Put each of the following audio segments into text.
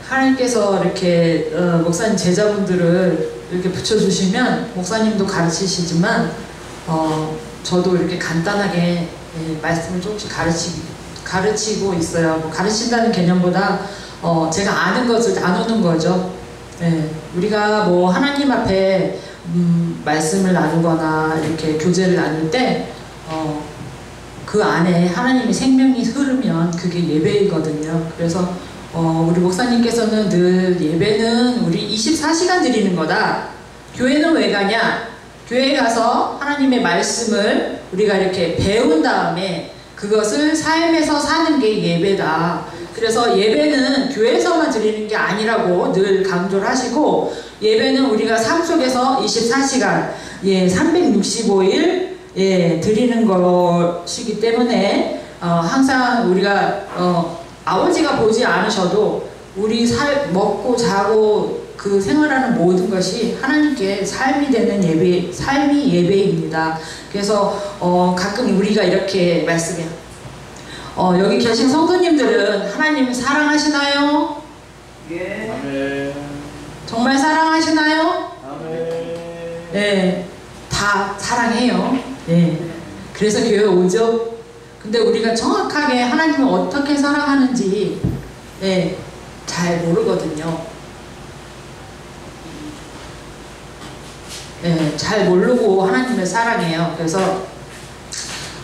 하나님께서 이렇게 목사님 제자분들을 이렇게 붙여주시면 목사님도 가르치시지만 저도 이렇게 간단하게 말씀을 조금씩 가르치고 있어요. 뭐 가르친다는 개념보다 제가 아는 것을 나누는 거죠. 우리가 뭐 하나님 앞에 말씀을 나누거나 이렇게 교제를 나눌 때 그 안에 하나님의 생명이 흐르면 그게 예배이거든요. 그래서 우리 목사님께서는 늘 예배는 우리 24시간 드리는 거다. 교회는 왜 가냐? 교회에 가서 하나님의 말씀을 우리가 이렇게 배운 다음에 그것을 삶에서 사는 게 예배다. 그래서 예배는 교회에서만 드리는 게 아니라고 늘 강조를 하시고, 예배는 우리가 삶 속에서 24시간 365일 드리는 것이기 때문에 항상 우리가 아버지가 보지 않으셔도 우리 먹고 자고 그 생활하는 모든 것이 하나님께 삶이 되는 삶이 예배입니다. 그래서 가끔 우리가 이렇게 말씀해요. 여기 계신 성도님들은 하나님 사랑하시나요? 예. 아멘. 정말 사랑하시나요? 아멘. 네, 다 사랑해요. 네, 그래서 교회 오죠. 근데 우리가 정확하게 하나님을 어떻게 사랑하는지 잘 모르거든요. 잘 모르고 하나님을 사랑해요. 그래서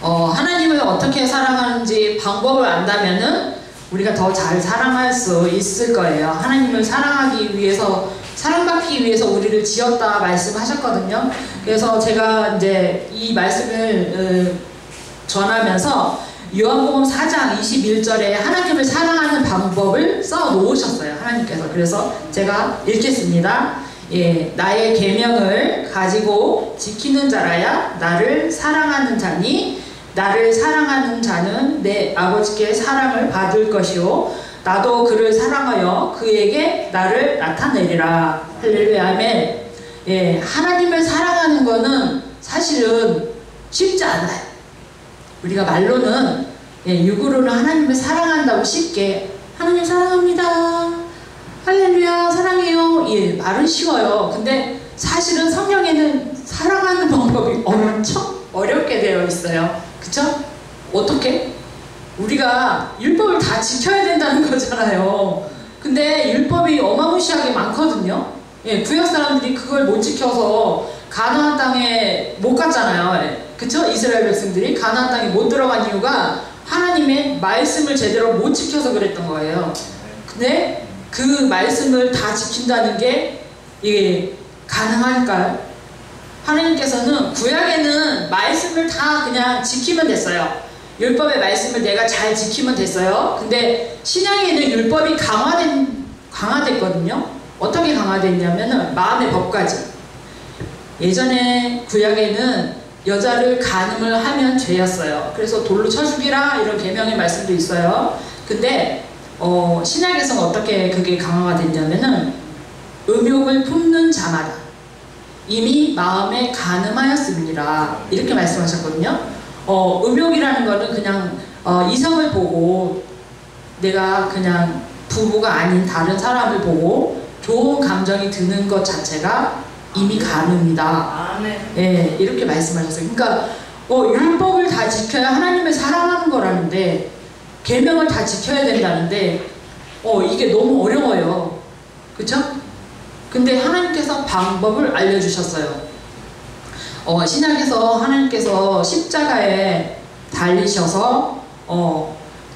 하나님을 어떻게 사랑하는지 방법을 안다면은 우리가 더 잘 사랑할 수 있을 거예요. 하나님을 사랑하기 위해서, 사랑받기 위해서 우리를 지었다 말씀하셨거든요. 그래서 제가 이제 이 말씀을 전하면서 요한복음 4장 21절에 하나님을 사랑하는 방법을 써 놓으셨어요, 하나님께서. 그래서 제가 읽겠습니다. 나의 계명을 가지고 지키는 자라야 나를 사랑하는 자니, 나를 사랑하는 자는 내 아버지께 사랑을 받을 것이요 나도 그를 사랑하여 그에게 나를 나타내리라. 할렐루야, 아멘. 하나님을 사랑하는 거는 사실은 쉽지 않아요. 우리가 말로는 육으로는 하나님을 사랑한다고 쉽게 하나님 사랑합니다, 할렐루야 사랑해요, 말은 쉬워요. 근데 사실은 성경에는 사랑하는 방법이 엄청 어렵게 되어 있어요. 그쵸? 어떻게? 우리가 율법을 다 지켜야 된다는 거잖아요. 근데 율법이 어마무시하게 많거든요. 구약 사람들이 그걸 못 지켜서 가나안 땅에 못 갔잖아요. 그쵸? 이스라엘 백성들이 가나안 땅에 못 들어간 이유가 하나님의 말씀을 제대로 못 지켜서 그랬던 거예요. 근데 그 말씀을 다 지킨다는 게 이게 가능할까요? 하나님께서는 구약에는 말씀을 다 그냥 지키면 됐어요. 율법의 말씀을 내가 잘 지키면 됐어요. 근데 신약에는 율법이 강화됐거든요. 어떻게 강화됐냐면은 마음의 법까지. 예전에 구약에는 여자를 간음을 하면 죄였어요. 그래서 돌로 쳐 죽이라 이런 계명의 말씀도 있어요. 근데 신약에서는 어떻게 그게 강화가 됐냐면은 음욕을 품는 자마다 이미 마음에 간음하였습니다, 이렇게 말씀하셨거든요. 음욕이라는 거는 그냥 이성을 보고, 내가 그냥 부부가 아닌 다른 사람을 보고 좋은 감정이 드는 것 자체가 이미 간음이다. 아멘. 이렇게 말씀하셨어요. 그러니까 율법을 다 지켜야 하나님을 사랑하는 거라는데, 계명을 다 지켜야 된다는데 이게 너무 어려워요. 그쵸? 근데 하나님께서 방법을 알려주셨어요. 신약에서 하나님께서 십자가에 달리셔서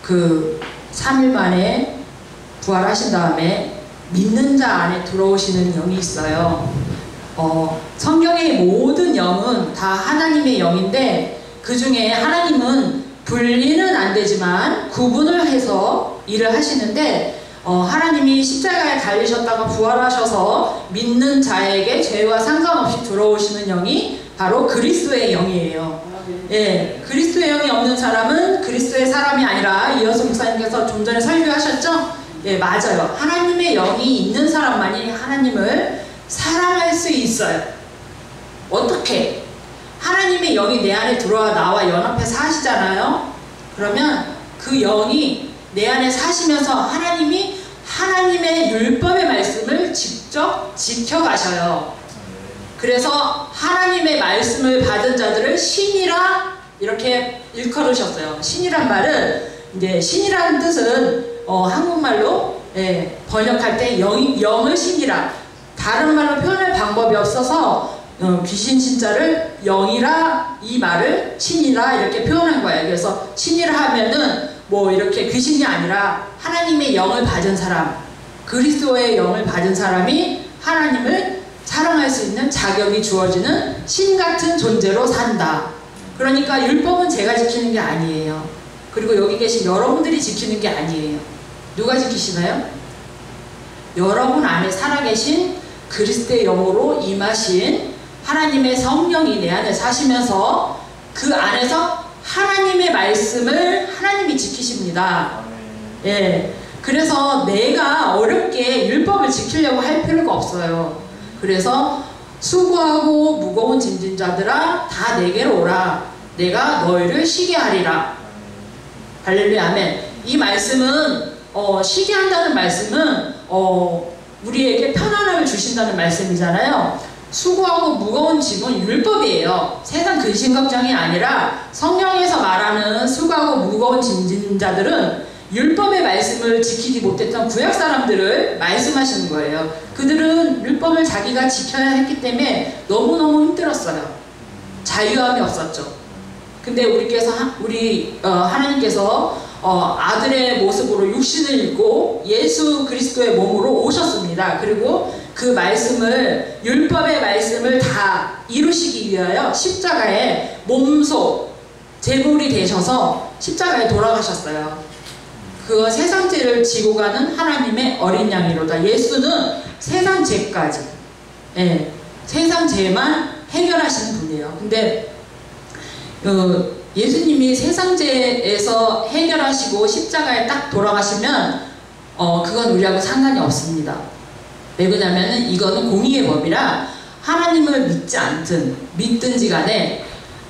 그 3일 만에 부활하신 다음에 믿는 자 안에 들어오시는 영이 있어요. 성경의 모든 영은 다 하나님의 영인데, 그 중에 하나님은 분리는 안 되지만 구분을 해서 일을 하시는데, 하나님이 십자가에 달리셨다가 부활하셔서 믿는 자에게 죄와 상관없이 들어오시는 영이 바로 그리스도의 영이에요. 그리스도의 영이 없는 사람은 그리스도의 사람이 아니라, 이어서 목사님께서 좀 전에 설교하셨죠? 맞아요. 하나님의 영이 있는 사람만이 하나님을 사랑할 수 있어요. 어떻게? 하나님의 영이 내 안에 들어와 나와 연합해 사시잖아요. 그러면 그 영이 내 안에 사시면서 하나님이 하나님의 하나님의 율법의 말씀을 직접 지켜가셔요. 그래서 하나님의 말씀을 받은 자들을 신이라 이렇게 일컬으셨어요. 신이란 말은 이제 신이라는 뜻은 한국말로 번역할 때 영을 신이라, 다른 말로 표현할 방법이 없어서 귀신 신자를 영이라, 이 말을 신이라 이렇게 표현한 거예요. 그래서 신이라 하면은 뭐 이렇게 귀신이 아니라 하나님의 영을 받은 사람, 그리스도의 영을 받은 사람이 하나님을 사랑할 수 있는 자격이 주어지는 신 같은 존재로 산다. 그러니까 율법은 제가 지키는 게 아니에요. 그리고 여기 계신 여러분들이 지키는 게 아니에요. 누가 지키시나요? 여러분 안에 살아계신 그리스도의 영으로 임하신 하나님의 성령이 내 안에 사시면서 그 안에서 하나님의 말씀을 하나님이 지키십니다. 예. 그래서 내가 어렵게 율법을 지키려고 할 필요가 없어요. 그래서 수고하고 무거운 짐진 자들아 다 내게로 오라. 내가 너희를 쉬게 하리라. 할렐루야, 아멘. 이 말씀은 쉬게 한다는 말씀은 우리에게 편안함을 주신다는 말씀이잖아요. 수고하고 무거운 짐은 율법이에요. 세상 근심 걱정이 아니라 성령에서 말하는 수고하고 무거운 짐진 자들은 율법의 말씀을 지키지 못했던 구약 사람들을 말씀하시는 거예요. 그들은 율법을 자기가 지켜야 했기 때문에 너무너무 힘들었어요. 자유함이 없었죠. 근데 하나님께서 아들의 모습으로 육신을 입고 예수 그리스도의 몸으로 오셨습니다. 그리고 그 말씀을, 율법의 말씀을 다 이루시기 위하여 십자가에 몸소 제물이 되셔서 십자가에 돌아가셨어요. 그 세상 죄를 지고 가는 하나님의 어린 양이로다. 예수는 세상 죄까지, 세상 죄만 해결하시는 분이에요. 근데 예수님이 세상 죄에서 해결하시고 십자가에 딱 돌아가시면 그건 우리하고 상관이 없습니다. 왜 그러냐면은 이거는 공의의 법이라 하나님을 믿지 않든 믿든지 간에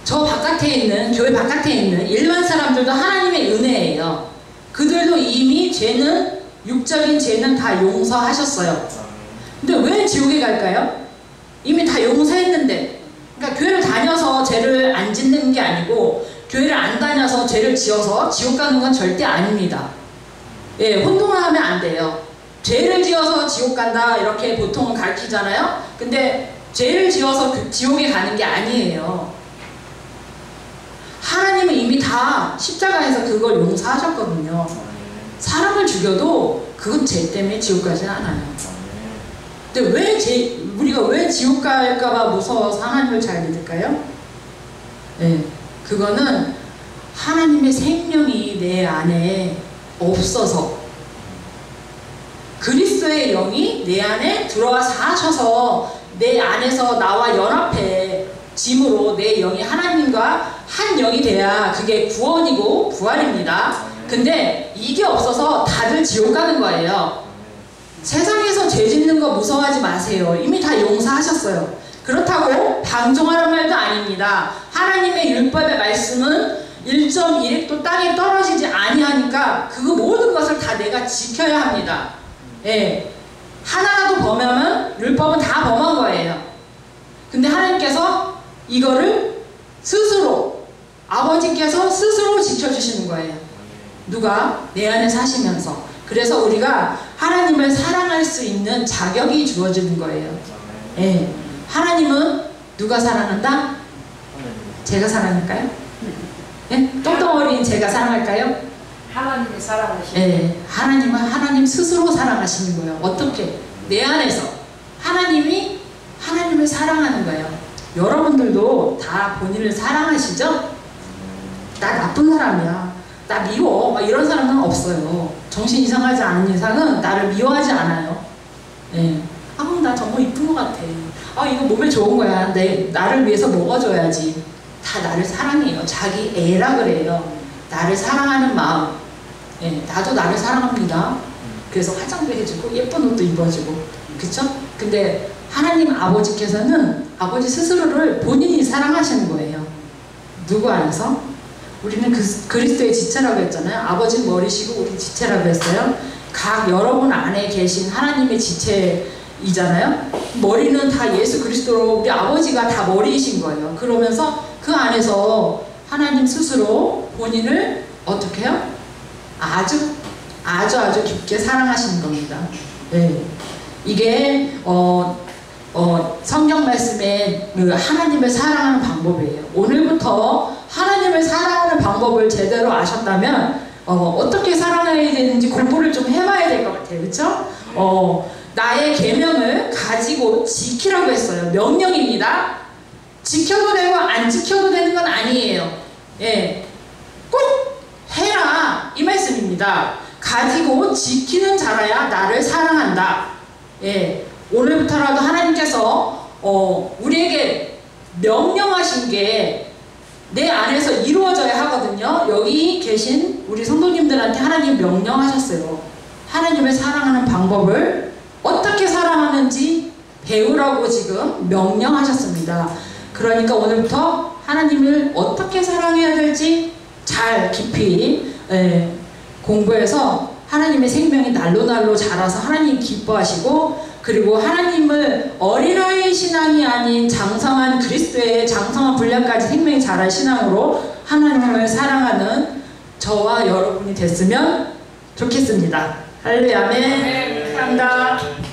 저 바깥에 있는, 교회 바깥에 있는 일반 사람들도 하나님의 은혜예요. 그들도 이미 죄는, 육적인 죄는 다 용서하셨어요. 근데 왜 지옥에 갈까요? 이미 다 용서했는데. 그러니까 교회를 다녀서 죄를 안 짓는 게 아니고 교회를 안 다녀서 죄를 지어서 지옥 가는 건 절대 아닙니다. 예, 혼동을 하면 안 돼요. 죄를 지어서 지옥 간다 이렇게 보통은 가르치잖아요. 근데 죄를 지어서 지옥에 가는 게 아니에요. 하나님은 이미 다 십자가에서 그걸 용서하셨거든요. 사람을 죽여도 그건 죄 때문에 지옥 가지는 않아요. 근데 우리가 왜 지옥 갈까봐 무서워서 하나님을 잘 믿을까요? 네, 그거는 하나님의 생명이 내 안에 없어서, 그리스도의 영이 내 안에 들어와 사셔서 내 안에서 나와 연합해 짐으로 내 영이 하나님과 한 영이 돼야 그게 구원이고 부활입니다. 근데 이게 없어서 다들 지옥 가는 거예요. 세상에서 죄 짓는 거 무서워하지 마세요. 이미 다 용서하셨어요. 그렇다고 방종하는 말도 아닙니다. 하나님의 율법의 말씀은 1.1획도 땅에 떨어지지 아니하니까 그 모든 것을 다 내가 지켜야 합니다. 예. 하나라도 범하면 율법은 다 범한 거예요. 근데 하나님께서 이거를 스스로, 아버지께서 스스로 지켜주시는 거예요. 누가? 내 안에 사시면서. 그래서 우리가 하나님을 사랑할 수 있는 자격이 주어지는 거예요. 예. 하나님은 누가 사랑한다? 제가 사랑할까요? 예? 똥덩어리인 제가 사랑할까요? 하나님이 사랑하시는. 예. 하나님은 하나님 스스로 사랑하시는 거예요. 어떻게? 내 안에서 하나님이 하나님을 사랑하는 거예요. 여러분들도 다 본인을 사랑하시죠? 나 나쁜 사람이야, 나 미워, 막 이런 사람은 없어요. 정신 이상하지 않은 이상은 나를 미워하지 않아요. 예. 나 정말 이쁜 것 같아. 이거 몸에 좋은 거야. 나를 위해서 먹어줘야지. 다 나를 사랑해요. 자기 애라 그래요. 나를 사랑하는 마음. 예, 나도 나를 사랑합니다. 그래서 화장도 해주고 예쁜 옷도 입어주고, 그쵸? 근데 하나님 아버지께서는 아버지 스스로를 본인이 사랑하시는 거예요. 누구 안에서? 우리는 그리스도의 지체라고 했잖아요. 아버지는 머리시고 우리 지체라고 했어요. 각 여러분 안에 계신 하나님의 지체이잖아요. 머리는 다 예수 그리스도로 우리 아버지가 다 머리이신 거예요. 그러면서 그 안에서 하나님 스스로 본인을 어떻게 해요? 아주 깊게 사랑하시는 겁니다. 네. 이게 성경 말씀에 그 하나님을 사랑하는 방법이에요. 오늘부터 하나님을 사랑하는 방법을 제대로 아셨다면 어떻게 사랑해야 되는지 공부를 좀 해봐야 될 것 같아요. 그렇죠? 나의 계명을 가지고 지키라고 했어요. 명령입니다. 지켜도 되고 안 지켜도 되는 건 아니에요. 예, 꼭 해라 이 말씀입니다. 가지고 지키는 자라야 나를 사랑한다. 예, 오늘부터라도 하나님께서 우리에게 명령하신 게 내 안에서 이루어져야 하거든요. 여기 계신 우리 성도님들한테 하나님 명령하셨어요. 하나님을 사랑하는 방법을 어떻게 사랑하는지 배우라고 지금 명령하셨습니다. 그러니까 오늘부터 하나님을 어떻게 사랑해야 될지 잘 깊이 공부해서 하나님의 생명이 날로 자라서 하나님 기뻐하시고, 그리고 하나님을 어린아이 신앙이 아닌 장성한 그리스도의 장성한 분량까지 생명이 자랄 신앙으로 하나님을 사랑하는 저와 여러분이 됐으면 좋겠습니다. 할렐루야, 아멘. 감사합니다.